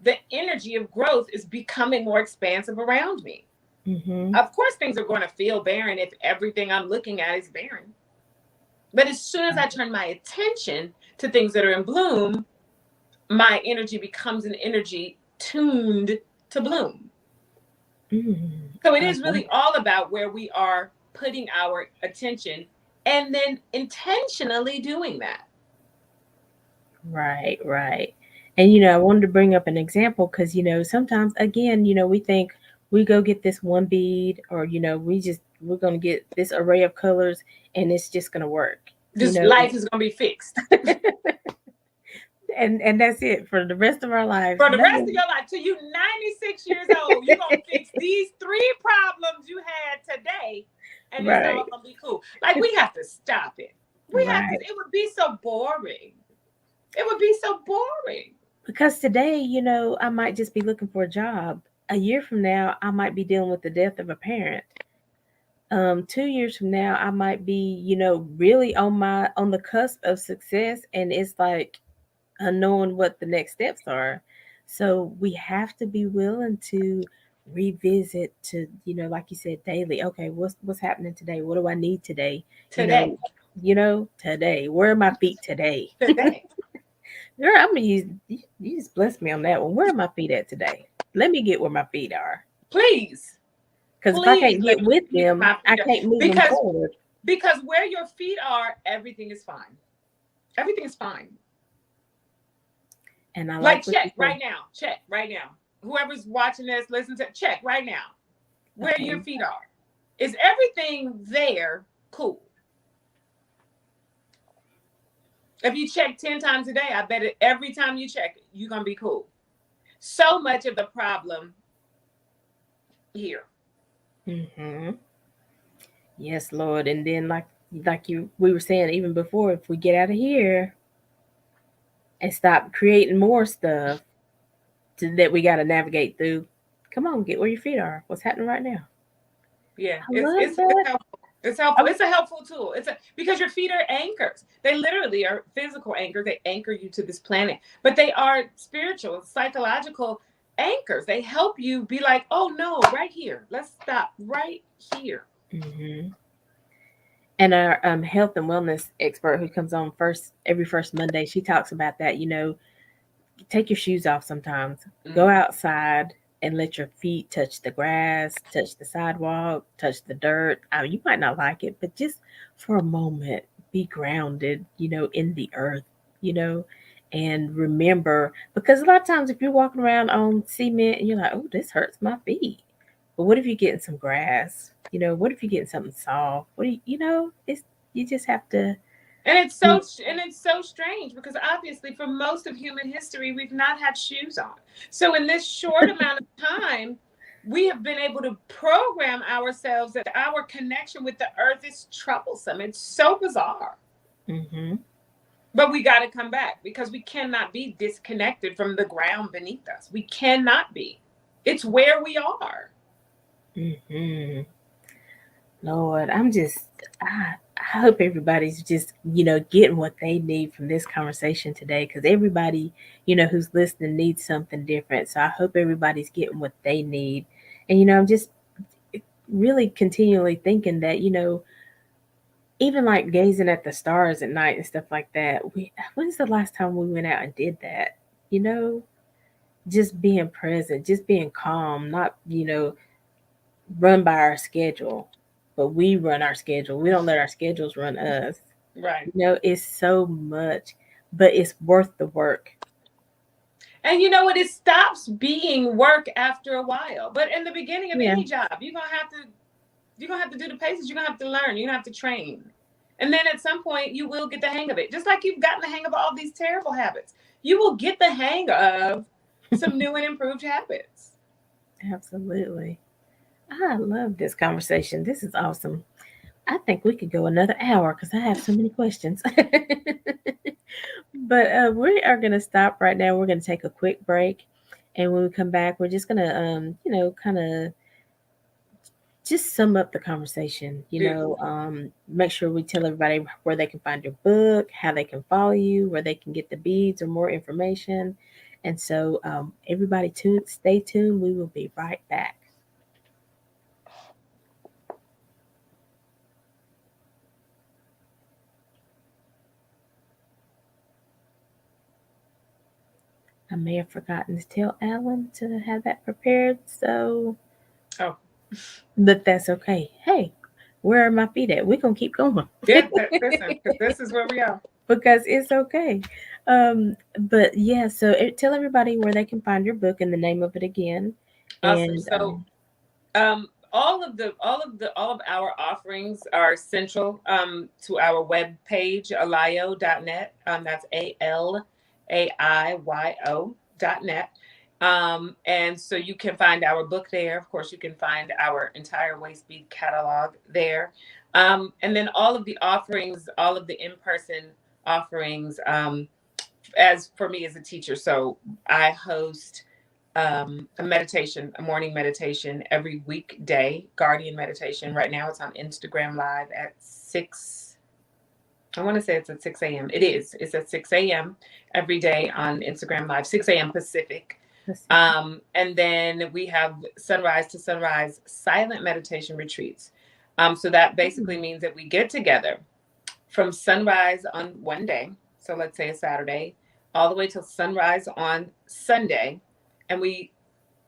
the energy of growth is becoming more expansive around me. Mm-hmm. Of course, things are going to feel barren if everything I'm looking at is barren. But as soon as I turn my attention to things that are in bloom, my energy becomes an energy tuned to bloom. Mm-hmm. So it is really all about where we are putting our attention and then intentionally doing that. Right, right. And I wanted to bring up an example because sometimes again, we think we go get this one bead or we're gonna get this array of colors and it's just gonna work. This life is going to be fixed. And that's it for the rest of our lives. For the rest of your life, till you 96 years old, you're going to fix these 3 problems you had today, and it's all going to be cool. Like, we have to stop it. We have to. It would be so boring. It would be so boring. Because today, I might just be looking for a job. A year from now, I might be dealing with the death of a parent. 2 years from now, I might be, really on the cusp of success, and it's like unknowing what the next steps are. So we have to be willing to revisit to, like you said, daily. Okay, what's happening today? What do I need today? Today. Today. Where are my feet today? Today. Girl, I'm gonna use you just blessed me on that one. Where are my feet at today? Let me get where my feet are. Please. Because if I can't get with them, I can't move them forward. Because where your feet are, everything is fine. Everything is fine. And I like check right now. Check right now. Whoever's watching this, listen to check right now. Where your feet are. Is everything there cool? If you check 10 times a day, I bet it every time you check, you're going to be cool. So much of the problem here. Mm-hmm. Yes, Lord. And then we were saying even before, if we get out of here and stop creating more stuff that we got to navigate through, come on, get where your feet are. What's happening right now? Yeah, it's helpful. It's helpful. It's a helpful tool. Because your feet are anchors. They literally are physical anchors. They anchor you to this planet, but they are spiritual, psychological anchors. They help you be like, oh no, right here. Let's stop right here. Mm-hmm. And our health and wellness expert who comes on every first Monday, she talks about that. Take your shoes off sometimes. Mm-hmm. Go outside and let your feet touch the grass, touch the sidewalk, touch the dirt. You might not like it, but just for a moment, be grounded, in the earth, and remember, because a lot of times if you're walking around on cement and you're like, oh, this hurts my feet. But what if you're getting some grass? What if you're getting something soft? What do it's, you just have to. And it's so strange because obviously for most of human history, we've not had shoes on. So in this short amount of time, we have been able to program ourselves that our connection with the earth is troublesome. It's so bizarre. Mm-hmm. But we got to come back because we cannot be disconnected from the ground beneath us. We cannot be. It's where we are. Mm-hmm. Lord, I hope everybody's just, getting what they need from this conversation today, because everybody, who's listening needs something different. So I hope everybody's getting what they need. And, I'm just really continually thinking that, even like gazing at the stars at night and stuff like that. When's the last time we went out and did that? You know, just being present, just being calm, not, run by our schedule, but we run our schedule. We don't let our schedules run us. Right. It's so much, but it's worth the work. And you know what? It stops being work after a while. But in the beginning of Yeah, any job, you're gonna have to do the paces. You're gonna have to learn. You're gonna have to train. And then at some point, you will get the hang of it. Just like you've gotten the hang of all these terrible habits, you will get the hang of some new and improved habits. absolutely. I love this conversation. This is awesome. I think we could go another hour because I have so many questions. But we are going to stop right now. We're going to take a quick break. And when we come back, we're just going to, kind of just sum up the conversation, Beautiful. make sure we tell everybody where they can find your book, how they can follow you, where they can get the beads or more information. And so, everybody stay tuned. We will be right back. I may have forgotten to tell Alan to have that prepared. So, Oh, but that's okay. Hey, where are my feet at? We're going to keep going. yeah. Listen, because this is where we are. Because it's okay. But yeah, so tell everybody where they can find your book and the name of it again. Awesome. And So, all of our offerings are central to our web page, alio.net. That's ALAIYO.net. And so you can find our book there. Of course, you can find our entire Waist Bead catalog there. And then all of the offerings, all of the in-person offerings, as for me as a teacher. So I host a morning meditation every weekday, guardian meditation. Right now it's on Instagram Live at 6. I want to say it's at 6 a.m. It is. It's at 6 a.m. every day on Instagram Live, 6 a.m. Pacific. And then we have sunrise to sunrise silent meditation retreats. So that basically means that we get together from sunrise on one day. So let's say a Saturday, all the way till sunrise on Sunday. And we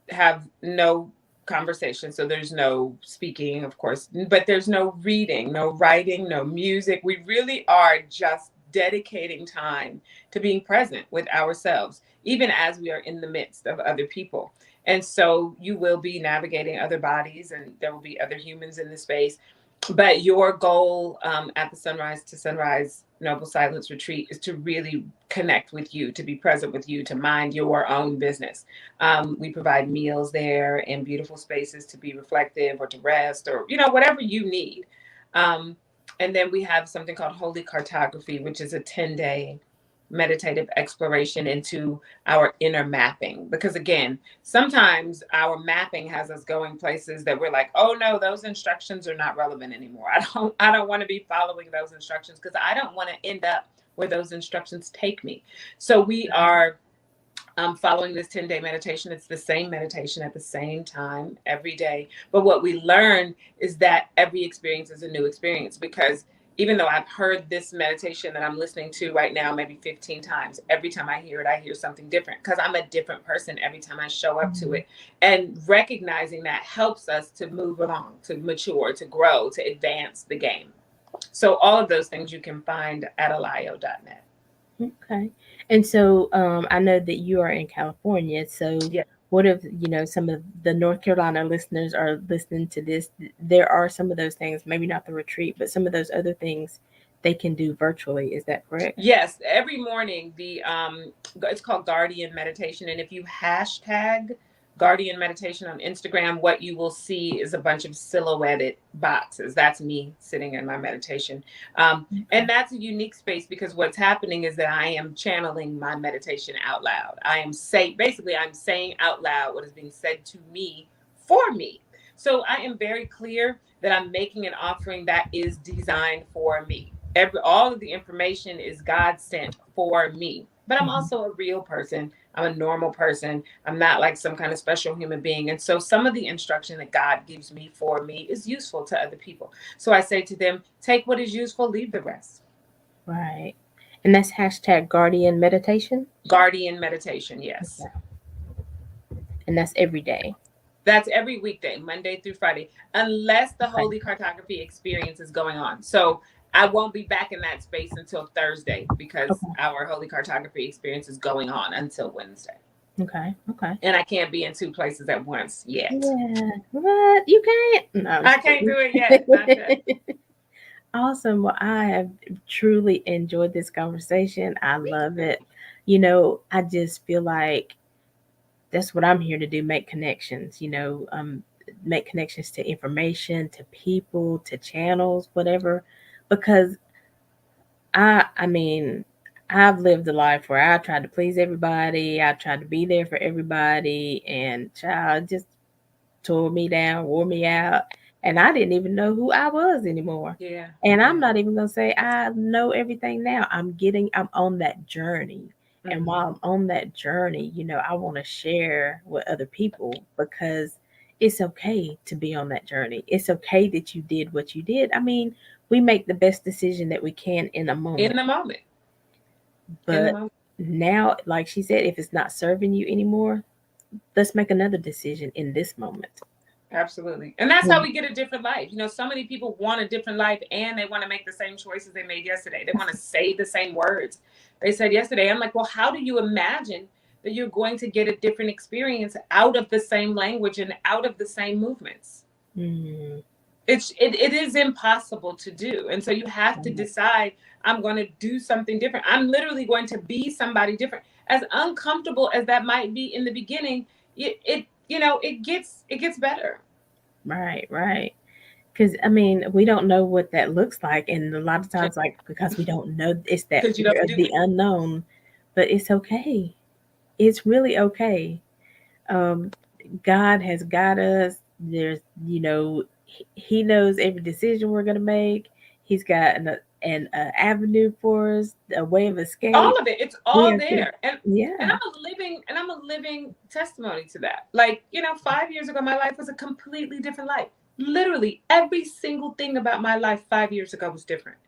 have no conversation. So there's no speaking, of course, but there's no reading, no writing, no music. We really are just dedicating time to being present with ourselves, even as we are in the midst of other people. And so you will be navigating other bodies and there will be other humans in the space. But your goal at the Sunrise to Sunrise Noble Silence Retreat is to really connect with you, to be present with you, to mind your own business. We provide meals there and beautiful spaces to be reflective or to rest or, whatever you need. Um, and then we have something called Holy Cartography, which is a 10-day meditative exploration into our inner mapping. Because again, sometimes our mapping has us going places that we're like, oh no, those instructions are not relevant anymore. I don't want to be following those instructions because I don't want to end up where those instructions take me. So we are following this 10-day meditation. It's the same meditation at the same time every day. But what we learn is that every experience is a new experience, because even though I've heard this meditation that I'm listening to right now maybe 15 times, every time I hear it, I hear something different because I'm a different person every time I show up to it. And recognizing that helps us to move along, to mature, to grow, to advance the game. So all of those things you can find at alio.net. Okay. And so, I know that you are in California. So, Yeah. what if, some of the North Carolina listeners are listening to this? There are some of those things, maybe not the retreat, but some of those other things they can do virtually. Is that correct? Yes, every morning it's called Guardian Meditation, and if you hashtag Guardian Meditation on Instagram, what you will see is a bunch of silhouetted boxes. That's me sitting in my meditation, and that's a unique space because what's happening is that I am channeling my meditation out loud. I'm saying out loud what is being said to me for me. So I am very clear that I'm making an offering that is designed for me. All of the information is God sent for me. But I'm Mhm. also a real person. I'm a normal person. I'm not like some kind of special human being. And so some of the instruction that God gives me for me is useful to other people. So I say to them, take what is useful, leave the rest. Right. And that's hashtag guardian meditation. Guardian meditation, yes. Okay. And that's every day. That's every weekday, Monday through Friday, unless the Okay. holy cartography experience is going on. So I won't be back in that space until Thursday because Okay. our holy cartography experience is going on until Wednesday. Okay. Okay. And I can't be in two places at once yet. Yeah. What? You can't? No, I'm I just can't do it yet. Not yet. kidding. Awesome. Well, I have truly enjoyed this conversation. I Me love too. it. I just feel like that's what I'm here to do, make connections, make connections to information, to people, to channels, whatever. Because I mean, I've lived a life where I tried to please everybody. I tried to be there for everybody, and child just tore me down, wore me out, and I didn't even know who I was anymore. Yeah. And I'm Yeah. not even gonna say I know everything now. I'm on that journey. And Hmm. while I'm on that journey, I want to share with other people because it's okay to be on that journey. It's okay that you did what you did. I mean, we make the best decision that we can in a In moment. the moment. In the But moment. now, like she said, if it's not serving you anymore, let's make another decision in this moment. Absolutely. And that's how Mm. we get a different life. So many people want a different life and they want to make the same choices they made yesterday. They want to say the same words they said yesterday. I'm like, well, how do you imagine that you're going to get a different experience out of the same language and out of the same movements? Mm. It is impossible to do. And so you have to decide, I'm going to do something different. I'm literally going to be somebody different. As uncomfortable as that might be in the beginning, it gets better. Right, right. Because I mean, we don't know what that looks like, and a lot of times, like because we don't know, it's that Because you fear don't of do the it. unknown. But it's okay. It's really okay. Um, God has got us. There's, He knows every decision we're gonna make. He's got an avenue for us, a way of escape. All of it, it's We all have to, there. And yeah, I'm a living testimony to that. Like, 5 years ago my life was a completely different life. Literally every single thing about my life 5 years ago was different.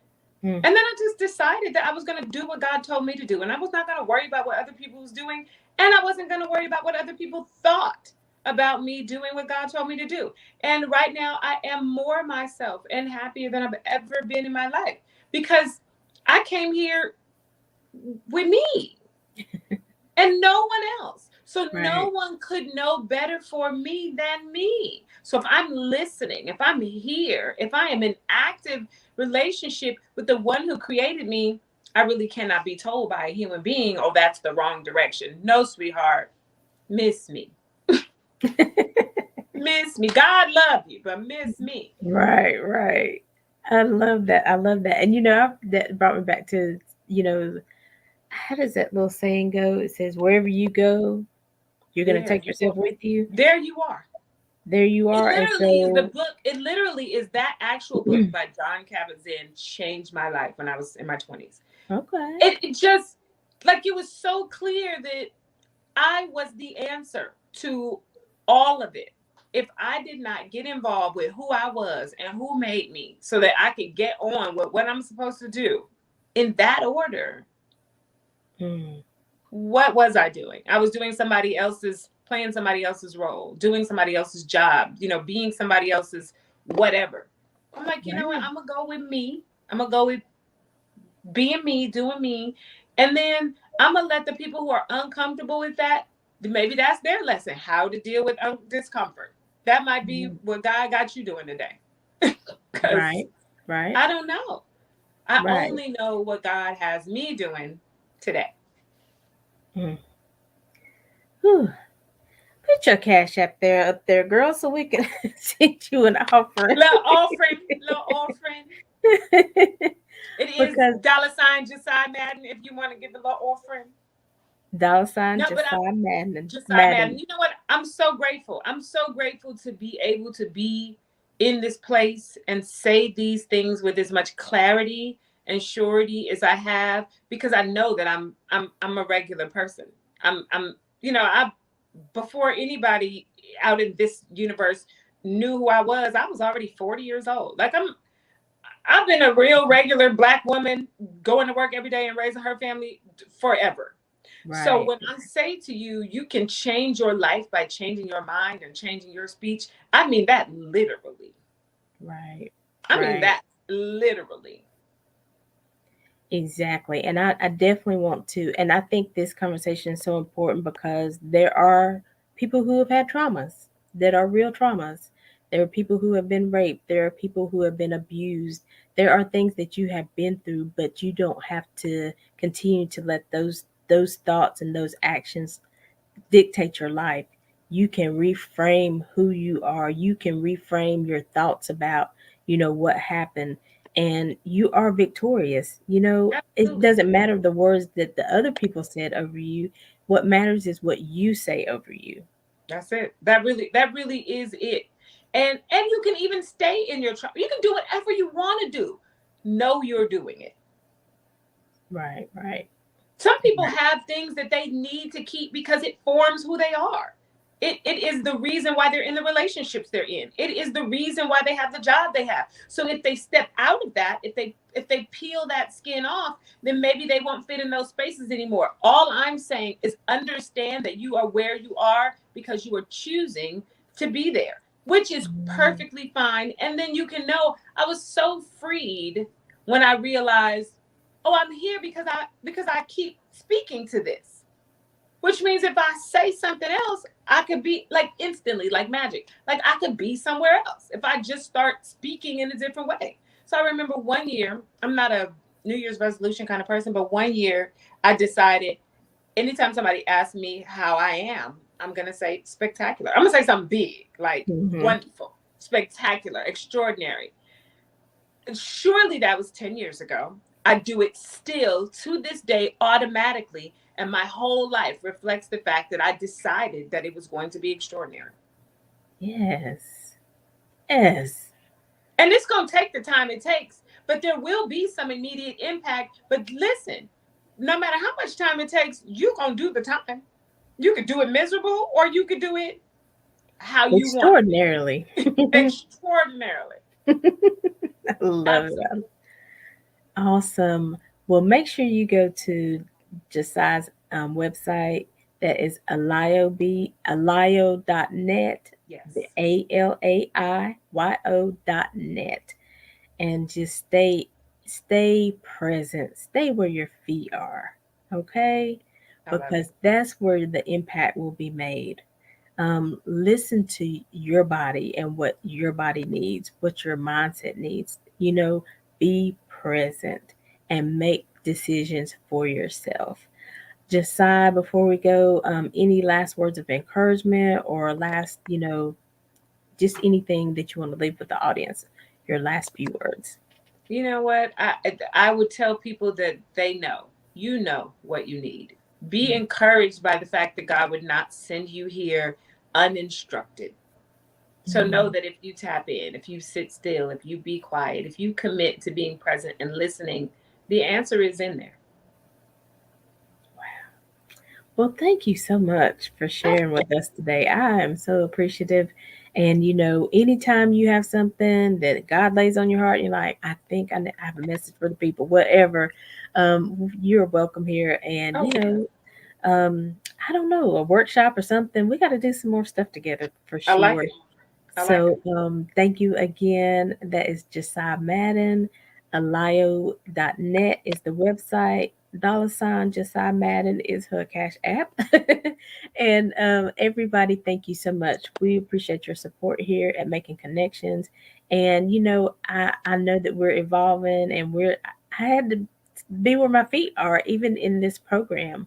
mm, And then I just decided that I was going to do what God told me to do, and I was not going to worry about what other people was doing, and I wasn't going to worry about what other people thought about me doing what God told me to do. And right now I am more myself and happier than I've ever been in my life because I came here with me and no one else. So no right, one could know better for me than me. So if I'm listening, if I'm here, if I am in active relationship with the one who created me, I really cannot be told by a human being, oh, that's the wrong direction. No, sweetheart, miss me. Miss me. God love you, but miss me. right, right. I love that. I love that. And that brought me back to you know how does that little saying go? It says, wherever you go, you're going to There take you go. yourself with you. There you are. There you It are. And literally is the so, book. It literally is that actual book by John Kabat-Zinn changed my life when I was in my 20s. okay. It just, like, it was so clear that I was the answer to all of it. If I did not get involved with who I was and who made me so that I could get on with what I'm supposed to do in that order, Mm, what was I doing? I was doing playing somebody else's role, doing somebody else's job, being somebody else's whatever. I'm like, you know what? right. I'm going to go with me. I'm going to go with being me, doing me. And then I'm going to let the people who are uncomfortable with that, maybe that's their lesson, how to deal with discomfort. That might be Mm, what God got you doing today. Because right. Right. I don't know. I Right. only know what God has me doing today. Mm. Whew. Put your cash app there up there, girl, so we can send you an offering. Little offering. It is Because $ Josiah Madden if you want to give a little offering. $ No, but I'm Josiah Madden. Josiah Madden. Madden. You know what? I'm so grateful. I'm so grateful to be able to be in this place and say these things with as much clarity and surety as I have because I know that I'm a regular person. I'm I before anybody out in this universe knew who I was already 40 years old. Like I've been a real regular Black woman going to work every day and raising her family forever. So Right. when I say to you, you can change your life by changing your mind and changing your speech, I mean that literally. Right. I mean Right. that literally. Exactly. And I definitely want to, and I think this conversation is so important because there are people who have had traumas that are real traumas. There are people who have been raped. There are people who have been abused. There are things that you have been through, but you don't have to continue to let those thoughts and those actions dictate your life. You can reframe who you are. You can reframe your thoughts about, what happened, and you are victorious. It Absolutely. doesn't matter the words that the other people said over you. What matters is what you say over you. That's it. That really is it. And you can even stay in your trauma. You can do whatever you want to do. Know you're doing it. Right, right, Some people right. have things that they need to keep because it forms who they are. It is the reason why they're in the relationships they're in. It is the reason why they have the job they have. So if they step out of that, if they peel that skin off, then maybe they won't fit in those spaces anymore. All I'm saying is understand that you are where you are because you are choosing to be there, which is Mm. perfectly fine. And then you can know I was so freed when I realized, oh, I'm here because I keep speaking to this. Which means if I say something else, I could be like instantly, like magic. Like I could be somewhere else if I just start speaking in a different way. So I remember one year, I'm not a New Year's resolution kind of person, but one year I decided anytime somebody asks me how I am, I'm going to say spectacular. I'm going to say something big, like Mm-hmm. wonderful, spectacular, extraordinary. And surely that was 10 years ago. I do it still to this day automatically. And my whole life reflects the fact that I decided that it was going to be extraordinary. Yes, yes. And it's going to take the time it takes, but there will be some immediate impact. But listen, no matter how much time it takes, you're going to do the time. You could do it miserable or you could do it how you want Extraordinarily. extraordinarily. I love Absolutely. it. Awesome. Well, make sure you go to Josiah's website. That is alio.net, the Yes. ALAIYO.net, and just stay present. Stay where your feet are, okay? I love Because it. that's where the impact will be made. Listen to your body and what your body needs, what your mindset needs. Be present and make decisions for yourself. Josiah, before we go, any last words of encouragement or last, just anything that you want to leave with the audience? Your last few words. You know what? I would tell people that they know. You know what you need. Be encouraged by the fact that God would not send you here uninstructed. So know Mm. that if you tap in, if you sit still, if you be quiet, if you commit to being present and listening, the answer is in there. Well, thank you so much for sharing with us today. I am so appreciative. And anytime you have something that God lays on your heart, you're like, I think I have a message for the people, whatever, you're welcome here. And, Oh, um, I don't know, a workshop or something. We got to do some more stuff together for I like sure. it. I like So it. thank you again. That is Josiah Madden. Alio.net is the website. Dollar sign Josiah Madden is her cash app. And everybody, thank you so much. We appreciate your support here at Making Connections. And I know that we're evolving, and I had to be where my feet are, even in this program,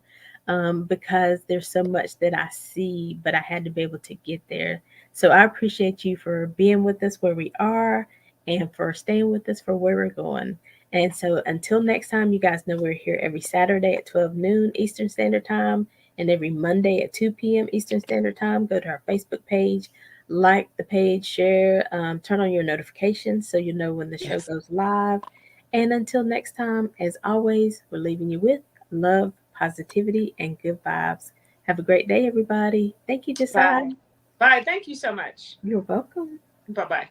because there's so much that I see, but I had to be able to get there. So I appreciate you for being with us where we are and for staying with us for where we're going. And so until next time, you guys know we're here every Saturday at 12 noon Eastern Standard Time and every Monday at 2 p.m. Eastern Standard Time. Go to our Facebook page, like the page, share, turn on your notifications so you know when the show Yes. goes live. And until next time, as always, we're leaving you with love, positivity, and good vibes. Have a great day, everybody. Thank you, Josiah. Bye. Bye. Thank you so much. You're welcome. Bye bye.